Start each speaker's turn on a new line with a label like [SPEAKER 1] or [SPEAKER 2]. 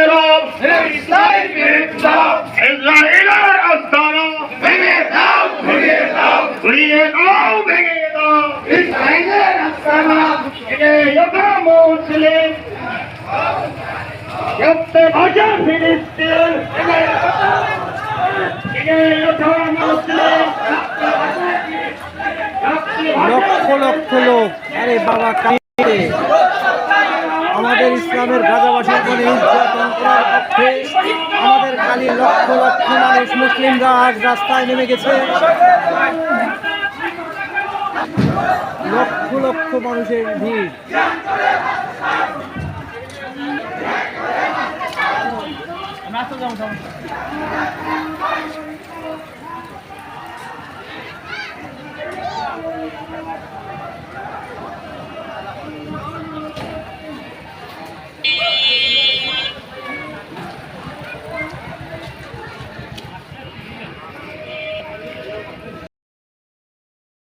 [SPEAKER 1] রব ইসরায়েলের আস্তানা ভেঙে দাও ভেঙে দাও ভেঙে দাও ভেঙে দাও ইসরায়েলের আস্তানা ভেঙে দাও মুসলিম يبت بجا فلسطين
[SPEAKER 2] লক্ষ লক্ষ লোক, আরে বাবা কাঁদে আমাদের ইসলামের গাজাবাসীর উপর নির্যাতন করার পক্ষে আমাদের কালী লক্ষ লক্ষ মানুষ মুসলিমরা আজ রাস্তায় নেমে গেছে। লক্ষ লক্ষ মানুষের ভিড়।